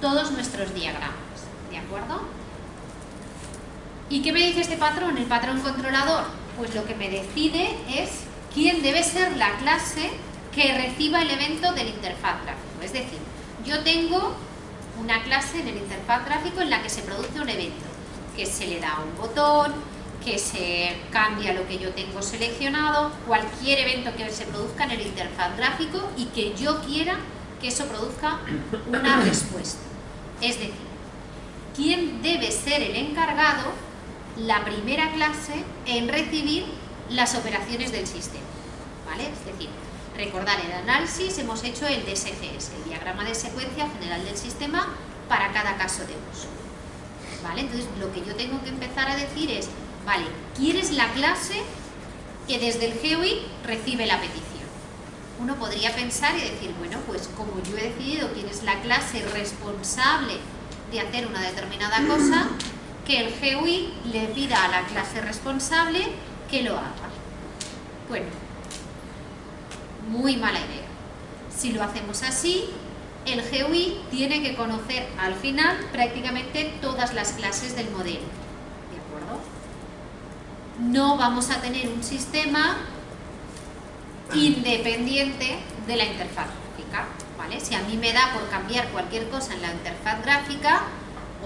todos nuestros diagramas, ¿de acuerdo? ¿Y qué me dice este patrón? El patrón controlador, pues lo que me decide es quién debe ser la clase que reciba el evento del interfaz gráfico. Es decir, yo tengo una clase en el interfaz gráfico en la que se produce un evento, que se le da un botón, que se cambia lo que yo tengo seleccionado, cualquier evento que se produzca en el interfaz gráfico y que yo quiera que eso produzca una respuesta. Es decir, ¿quién debe ser el encargado, la primera clase, en recibir las operaciones del sistema? ¿Vale? Es decir, recordar el análisis, hemos hecho el DSGS, el diagrama de secuencia general del sistema para cada caso de uso. ¿Vale? Entonces, lo que yo tengo que empezar a decir es, vale, ¿quién es la clase que desde el GUI recibe la petición? Uno podría pensar y decir, bueno, pues como yo he decidido quién es la clase responsable de hacer una determinada cosa, que el GUI le pida a la clase responsable que lo haga. Bueno, muy mala idea. Si lo hacemos así, el GUI tiene que conocer al final prácticamente todas las clases del modelo. ¿De acuerdo? No vamos a tener un sistema independiente de la interfaz gráfica, ¿vale? Si a mí me da por cambiar cualquier cosa en la interfaz gráfica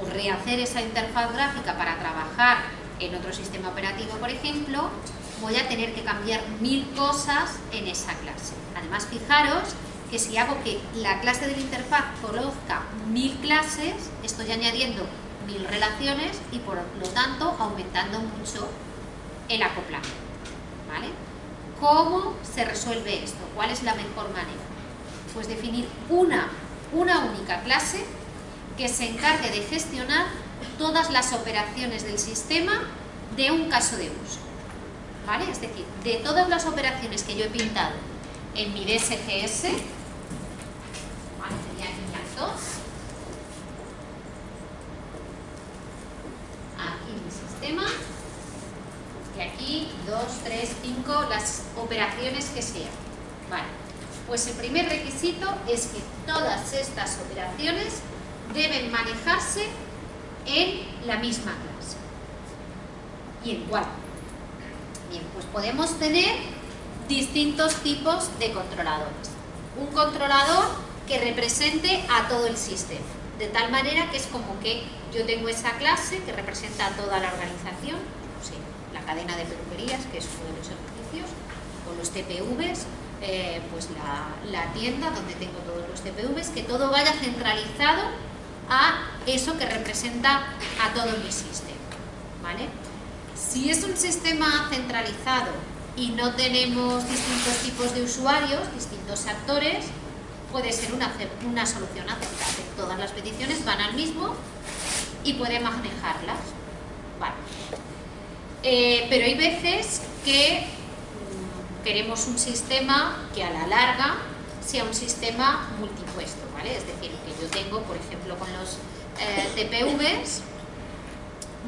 o rehacer esa interfaz gráfica para trabajar en otro sistema operativo, por ejemplo, voy a tener que cambiar 1000 cosas en esa clase. Además, fijaros que si hago que la clase de la interfaz conozca 1000 clases, estoy añadiendo 1000 relaciones y por lo tanto aumentando mucho el acoplamiento, ¿vale? ¿Cómo se resuelve esto? ¿Cuál es la mejor manera? Pues definir una única clase que se encargue de gestionar todas las operaciones del sistema de un caso de uso, ¿vale? Es decir, de todas las operaciones que yo he pintado en mi DSGS, ¿vale? Sería aquí las dos, aquí mi sistema, y aquí 2, 3, 5, las operaciones que sean, ¿vale? Pues el primer requisito es que todas estas operaciones deben manejarse en la misma clase. ¿Y en cuál? Bien, pues podemos tener distintos tipos de controladores. Un controlador que represente a todo el sistema, de tal manera que es como que yo tengo esa clase que representa a toda la organización, no sé, la cadena de peluquerías, que es uno de los servicios, o los TPVs, pues la tienda donde tengo todos los TPVs, que todo vaya centralizado a eso que representa a todo mi sistema, ¿vale? Si es un sistema centralizado y no tenemos distintos tipos de usuarios, distintos actores, puede ser una solución aceptable. Todas las peticiones van al mismo y puede manejarlas, ¿vale? Pero hay veces que queremos un sistema que a la larga sea un sistema multipuesto, ¿vale? Es decir, que yo tengo, por ejemplo, con los TPVs,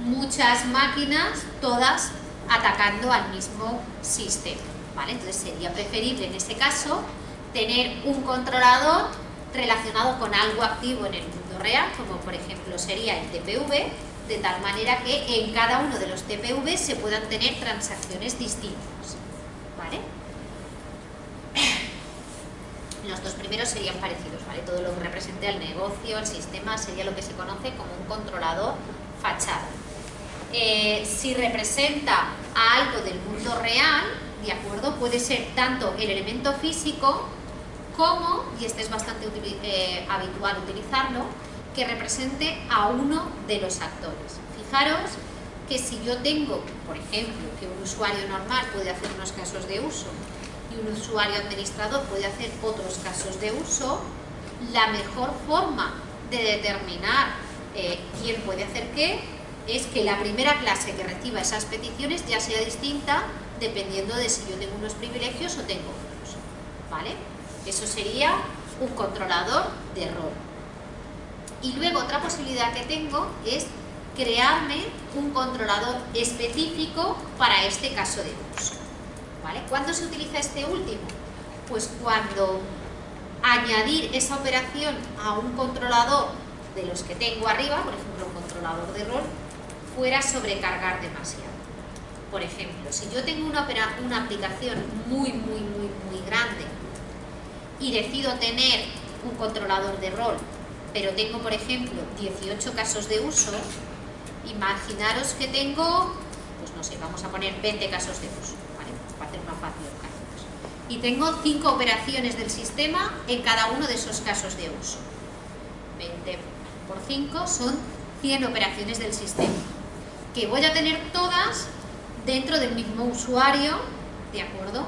muchas máquinas, todas atacando al mismo sistema, ¿vale? Entonces sería preferible en ese caso tener un controlador relacionado con algo activo en el mundo real, como por ejemplo sería el TPV, de tal manera que en cada uno de los TPV se puedan tener transacciones distintas, ¿vale? Los dos primeros serían parecidos, ¿vale? Todo lo que represente al negocio, el sistema, sería lo que se conoce como un controlador fachada. Si representa a algo del mundo real, ¿de acuerdo? Puede ser tanto el elemento físico como, y este es bastante habitual utilizarlo, que represente a uno de los actores. Fijaros que si yo tengo, por ejemplo, que un usuario normal puede hacer unos casos de uso y un usuario administrador puede hacer otros casos de uso, la mejor forma de determinar quién puede hacer qué es que la primera clase que reciba esas peticiones ya sea distinta dependiendo de si yo tengo unos privilegios o tengo otros, ¿vale? Eso sería un controlador de rol. Y luego otra posibilidad que tengo es crearme un controlador específico para este caso de uso, ¿vale? ¿Cuándo se utiliza este último? Pues cuando añadir esa operación a un controlador de los que tengo arriba, por ejemplo, un controlador de rol, fuera a sobrecargar demasiado. Por ejemplo, si yo tengo una aplicación muy grande y decido tener un controlador de rol, pero tengo, por ejemplo, 18 casos de uso, imaginaros que tengo, pues no sé, vamos a poner 20 casos de uso, ¿vale? Para hacer más fácil el cálculo. Y tengo 5 operaciones del sistema en cada uno de esos casos de uso. 20 por 5 son 100 operaciones del sistema, que voy a tener todas dentro del mismo usuario, ¿de acuerdo?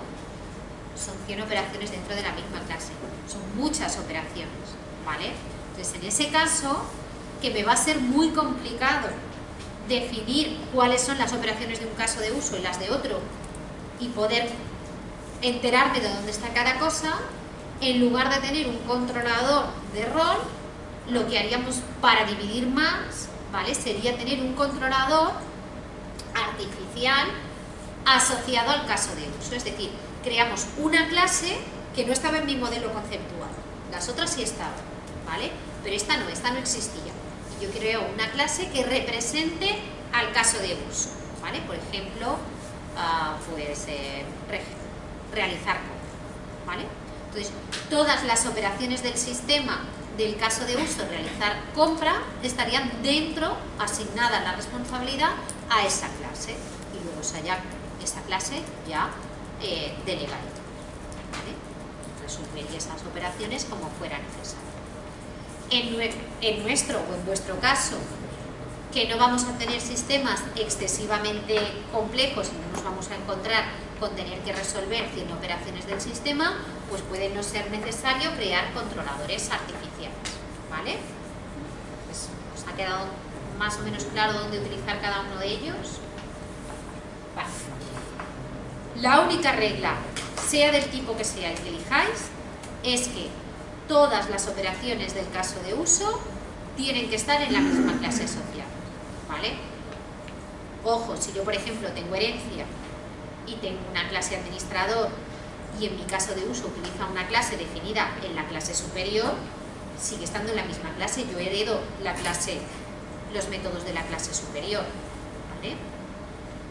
Son 100 operaciones dentro de la misma clase, son muchas operaciones, ¿vale? Entonces, en ese caso, que me va a ser muy complicado definir cuáles son las operaciones de un caso de uso y las de otro, y poder enterarme de dónde está cada cosa, en lugar de tener un controlador de rol, lo que haríamos para dividir más, ¿vale? Sería tener un controlador artificial asociado al caso de uso. Es decir, creamos una clase que no estaba en mi modelo conceptual. Las otras sí estaban, ¿vale? Pero esta no existía. Y yo creo una clase que represente al caso de uso, ¿vale? Por ejemplo, realizar compra, ¿vale? Entonces, todas las operaciones del sistema del caso de uso, realizar compra, estarían dentro, asignadas la responsabilidad a esa clase, y luego esa clase ya delegaría, ¿vale? Resolvería esas operaciones como fuera necesario. En nuestro o en vuestro caso, que no vamos a tener sistemas excesivamente complejos y no nos vamos a encontrar con tener que resolver 100 operaciones del sistema, pues puede no ser necesario crear controladores artificiales, ¿vale? Pues, ¿os ha quedado más o menos claro dónde utilizar cada uno de ellos? Vale. La única regla, sea del tipo que sea el que elijáis, es que todas las operaciones del caso de uso tienen que estar en la misma clase social, ¿vale? Ojo, si yo por ejemplo tengo herencia y tengo una clase administrador y en mi caso de uso utiliza una clase definida en la clase superior, sigue estando en la misma clase, yo heredo la clase, los métodos de la clase superior, ¿vale?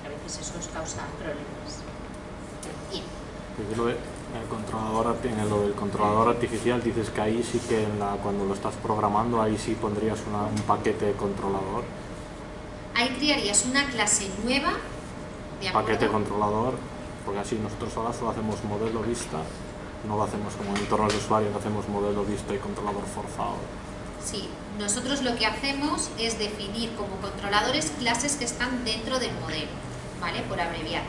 A veces eso os causa problemas. Bien. Lo del controlador artificial, dices que ahí sí que cuando lo estás programando, ahí sí pondrías un paquete de controlador. Ahí crearías una clase nueva, ¿de acuerdo? Paquete controlador, porque así nosotros ahora solo hacemos modelo vista, no lo hacemos como en entornos de usuario, no hacemos modelo vista y controlador forzado. Sí, nosotros lo que hacemos es definir como controladores clases que están dentro del modelo, ¿vale? Por abreviar.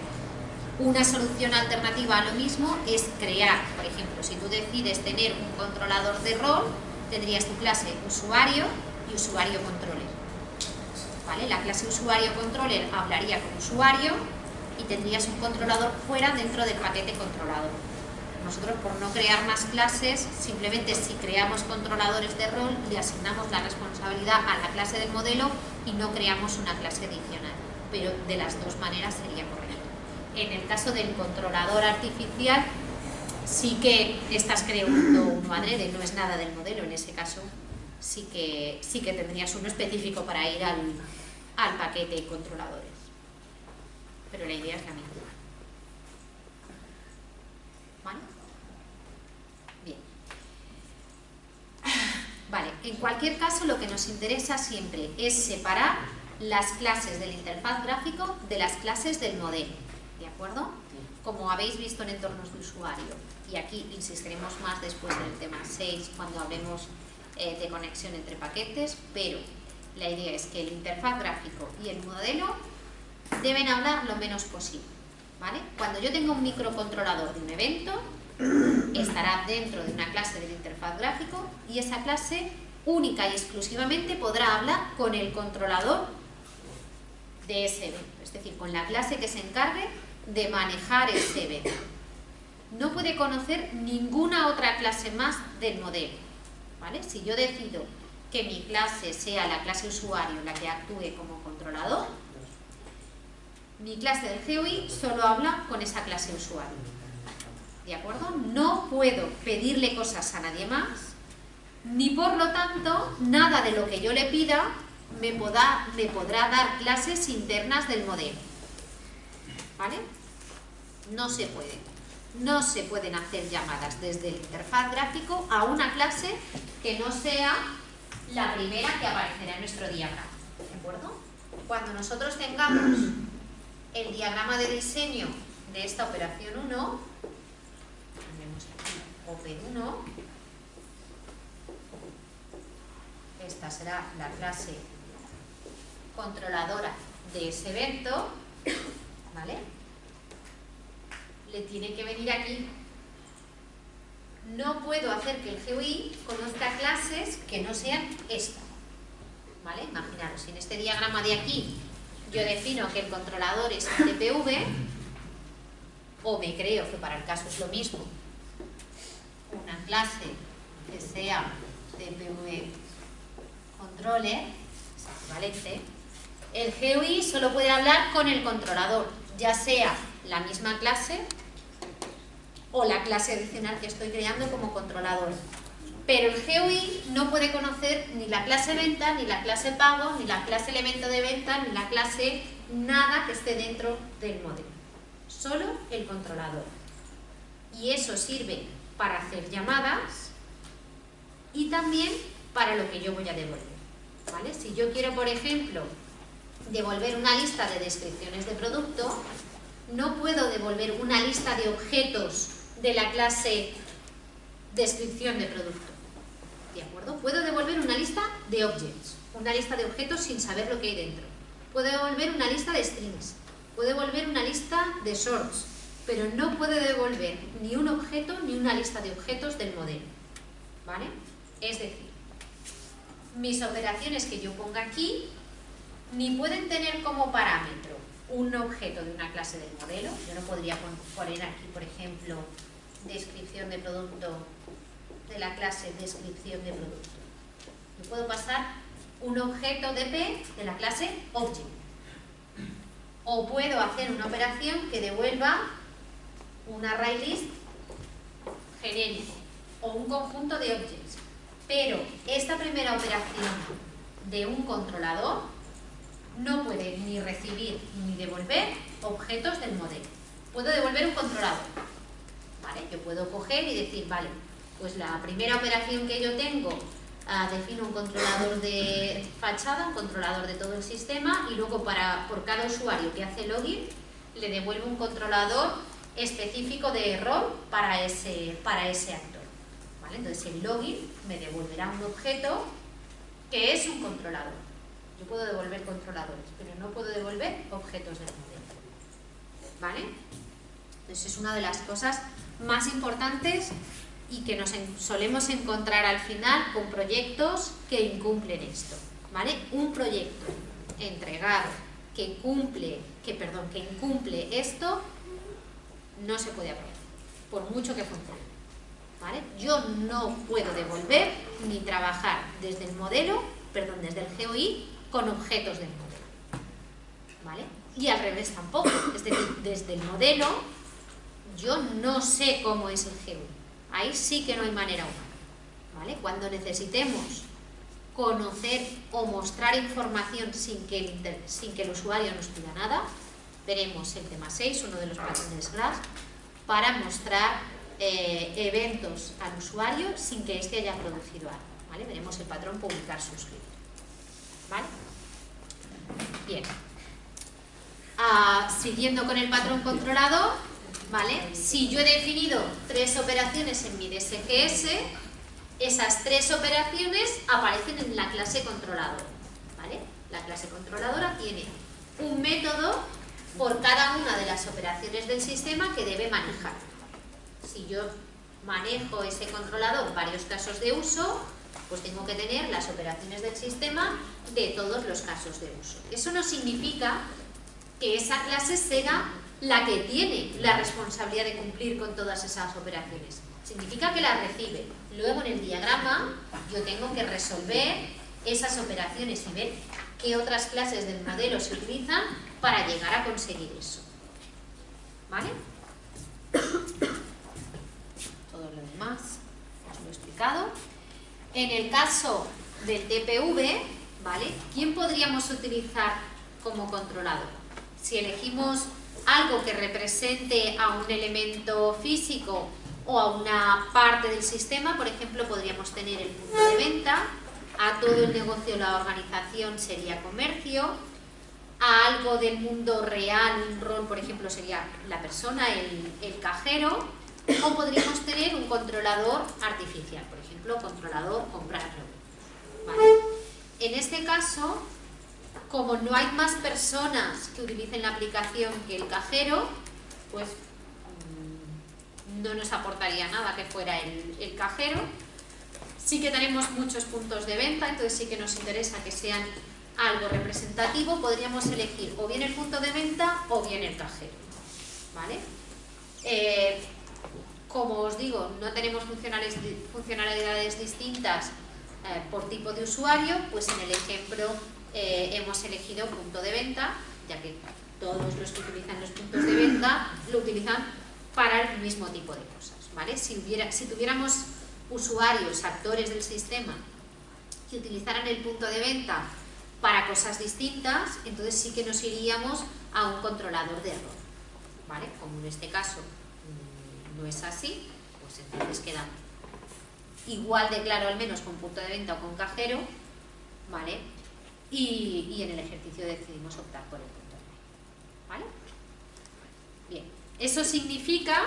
Una solución alternativa a lo mismo es crear, por ejemplo, si tú decides tener un controlador de rol, tendrías tu clase usuario y usuario controller, ¿vale? La clase usuario controller hablaría con usuario y tendrías un controlador fuera dentro del paquete controlador. Nosotros, por no crear más clases, simplemente si creamos controladores de rol, le asignamos la responsabilidad a la clase del modelo y no creamos una clase adicional, pero de las dos maneras sería correcto. En el caso del controlador artificial, sí que estás creando uno adrede, no es nada del modelo. En ese caso, sí que tendrías uno específico para ir al paquete de controladores. Pero la idea es la misma. ¿Vale? Bien. Vale, en cualquier caso, lo que nos interesa siempre es separar las clases del interfaz gráfico de las clases del modelo. ¿De acuerdo? Como habéis visto en entornos de usuario, y aquí insistiremos más después en el tema 6 cuando hablemos de conexión entre paquetes, pero la idea es que el interfaz gráfico y el modelo deben hablar lo menos posible, ¿vale? Cuando yo tenga un microcontrolador de un evento, estará dentro de una clase del interfaz gráfico y esa clase única y exclusivamente podrá hablar con el controlador de ese evento, es decir, con la clase que se encargue de manejar ese evento. No puede conocer ninguna otra clase más del modelo, ¿vale? Si yo decido que mi clase sea la clase usuario la que actúe como controlador, mi clase del GUI solo habla con esa clase usuario, ¿de acuerdo? No puedo pedirle cosas a nadie más ni por lo tanto nada de lo que yo le pida me podrá dar clases internas del modelo. ¿Vale? No se puede. No se pueden hacer llamadas desde el interfaz gráfico a una clase que no sea la primera que aparecerá en nuestro diagrama. ¿De acuerdo? Cuando nosotros tengamos el diagrama de diseño de esta operación 1, tenemos aquí Open1, esta será la clase controladora de ese evento, ¿vale? Le tiene que venir aquí. No puedo hacer que el GUI conozca clases que no sean esta, ¿vale? Imaginaros, si en este diagrama de aquí yo defino que el controlador es TPV, o me creo que para el caso es lo mismo, una clase que sea TPV controller, es equivalente, el GUI solo puede hablar con el controlador, ya sea la misma clase o la clase adicional que estoy creando como controlador. Pero el GUI no puede conocer ni la clase venta, ni la clase pago, ni la clase elemento de venta, ni la clase nada que esté dentro del modelo. Solo el controlador. Y eso sirve para hacer llamadas y también para lo que yo voy a devolver. ¿Vale? Si yo quiero, por ejemplo, devolver una lista de descripciones de producto, no puedo devolver una lista de objetos de la clase descripción de producto. ¿De acuerdo? Puedo devolver una lista de objects, una lista de objetos sin saber lo que hay dentro. Puedo devolver una lista de strings, puedo devolver una lista de sorts, pero no puedo devolver ni un objeto ni una lista de objetos del modelo. ¿Vale? Es decir, mis operaciones que yo ponga aquí ni pueden tener como parámetro un objeto de una clase del modelo. Yo no podría poner aquí, por ejemplo, descripción de producto de la clase descripción de producto. Yo puedo pasar un objeto DP de la clase object. O puedo hacer una operación que devuelva un array list genérico o un conjunto de objects. Pero esta primera operación de un controlador no puede ni recibir ni devolver objetos del modelo. Puedo devolver un controlador. ¿Vale? Yo puedo coger y decir, vale, pues la primera operación que yo tengo, defino un controlador de fachada, un controlador de todo el sistema, y luego por cada usuario que hace login, le devuelvo un controlador específico de error para ese actor. ¿Vale? Entonces el login me devolverá un objeto que es un controlador. Yo puedo devolver controladores, pero no puedo devolver objetos del modelo. ¿Vale? Entonces es una de las cosas más importantes y que nos solemos encontrar al final con proyectos que incumplen esto. ¿Vale? Un proyecto entregado que incumple esto no se puede aprobar, por mucho que funcione. ¿Vale? Yo no puedo devolver ni trabajar desde el GUI con objetos del modelo. ¿Vale? Y al revés tampoco. Es decir, desde el modelo yo no sé cómo es el GUI. Ahí sí que no hay manera humana. ¿Vale? Cuando necesitemos conocer o mostrar información sin que el usuario nos pida nada, veremos el tema 6, uno de los patrones GLASS, para mostrar eventos al usuario sin que éste haya producido algo. ¿Vale? Veremos el patrón publicar suscribir. ¿Vale? Bien. Siguiendo con el patrón controlador, ¿vale? Si yo he definido 3 operaciones en mi DSGS, esas 3 operaciones aparecen en la clase controlador. ¿Vale? La clase controladora tiene un método por cada una de las operaciones del sistema que debe manejar. Si yo manejo ese controlador varios casos de uso, pues tengo que tener las operaciones del sistema de todos los casos de uso. Eso no significa que esa clase sea la que tiene la responsabilidad de cumplir con todas esas operaciones. Significa que las recibe. Luego en el diagrama yo tengo que resolver esas operaciones y ver qué otras clases del modelo se utilizan para llegar a conseguir eso. ¿Vale? Todo lo demás os lo he explicado. En el caso del TPV, ¿vale? ¿Quién podríamos utilizar como controlador? Si elegimos algo que represente a un elemento físico o a una parte del sistema, por ejemplo, podríamos tener el punto de venta, a todo el negocio la organización sería comercio, a algo del mundo real, un rol, por ejemplo, sería la persona, el cajero, o podríamos tener un controlador artificial, por ejemplo, controlador comprarlo. ¿Vale? En este caso, como no hay más personas que utilicen la aplicación que el cajero, pues no nos aportaría nada que fuera el cajero. Sí que tenemos muchos puntos de venta, entonces sí que nos interesa que sean algo representativo. Podríamos elegir o bien el punto de venta o bien el cajero, ¿vale? Como os digo, no tenemos funcionalidades distintas por tipo de usuario, pues en el ejemplo hemos elegido punto de venta, ya que todos los que utilizan los puntos de venta lo utilizan para el mismo tipo de cosas, ¿vale? Si tuviéramos usuarios, actores del sistema que utilizaran el punto de venta para cosas distintas, entonces sí que nos iríamos a un controlador de error, ¿vale? Como en este caso no es así, pues entonces queda igual de claro, al menos con punto de venta o con cajero, ¿vale? Y en el ejercicio decidimos optar por el punto de venta, ¿vale? Bien, eso significa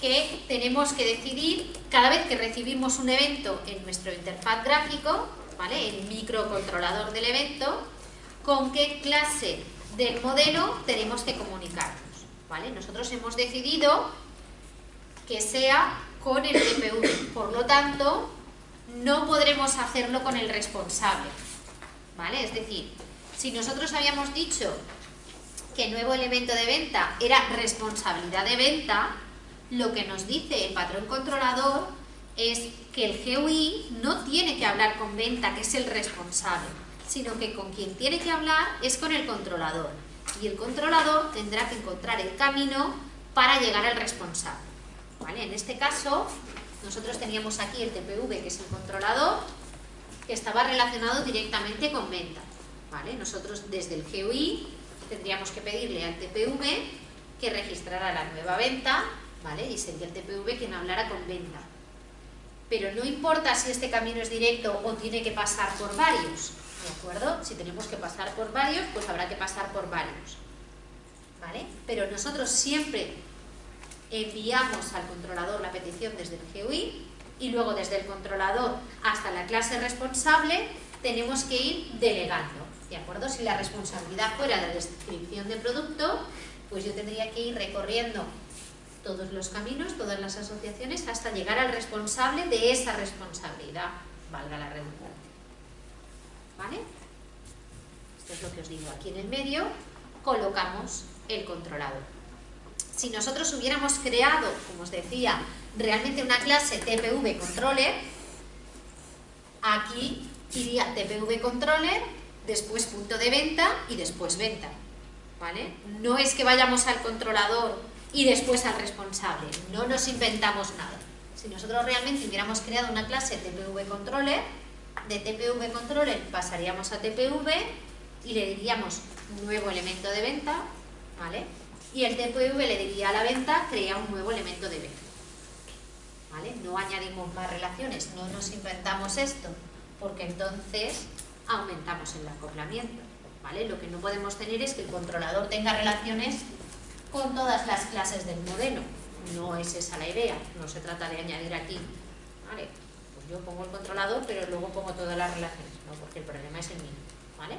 que tenemos que decidir, cada vez que recibimos un evento en nuestro interfaz gráfico, ¿vale? El microcontrolador del evento, con qué clase del modelo tenemos que comunicarnos, ¿vale? Nosotros hemos decidido que sea con el TPV, por lo tanto, no podremos hacerlo con el responsable, ¿vale? Es decir, si nosotros habíamos dicho que el nuevo elemento de venta era responsabilidad de venta, lo que nos dice el patrón controlador es que el GUI no tiene que hablar con venta, que es el responsable, sino que con quien tiene que hablar es con el controlador. Y el controlador tendrá que encontrar el camino para llegar al responsable, ¿vale? En este caso, nosotros teníamos aquí el TPV, que es el controlador, que estaba relacionado directamente con venta, ¿vale? Nosotros desde el GUI tendríamos que pedirle al TPV que registrara la nueva venta, ¿vale? Y sería el TPV quien hablara con venta. Pero no importa si este camino es directo o tiene que pasar por varios, ¿de acuerdo? Si tenemos que pasar por varios, pues habrá que pasar por varios, ¿vale? Pero nosotros siempre enviamos al controlador la petición desde el GUI y luego desde el controlador hasta la clase responsable tenemos que ir delegando, ¿de acuerdo? Si la responsabilidad fuera de descripción de producto, pues yo tendría que ir recorriendo todos los caminos, todas las asociaciones, hasta llegar al responsable de esa responsabilidad, valga la redundancia, ¿vale? Esto es lo que os digo. Aquí en el medio colocamos el controlador. Si nosotros hubiéramos creado, como os decía, realmente una clase TPV Controller, aquí iría TPV Controller, después punto de venta y después venta, ¿vale? No es que vayamos al controlador y después al responsable, no nos inventamos nada. Si nosotros realmente hubiéramos creado una clase TPV Controller, de TPV Controller pasaríamos a TPV y le diríamos nuevo elemento de venta, ¿vale? Y el TPV le diría a la venta, crea un nuevo elemento de venta, ¿vale? No añadimos más relaciones, no nos inventamos esto, porque entonces aumentamos el acoplamiento, ¿vale? Lo que no podemos tener es que el controlador tenga relaciones con todas las clases del modelo. No es esa la idea, no se trata de añadir aquí, ¿vale? Pues yo pongo el controlador, pero luego pongo todas las relaciones, ¿no? Porque el problema es el mío, ¿vale?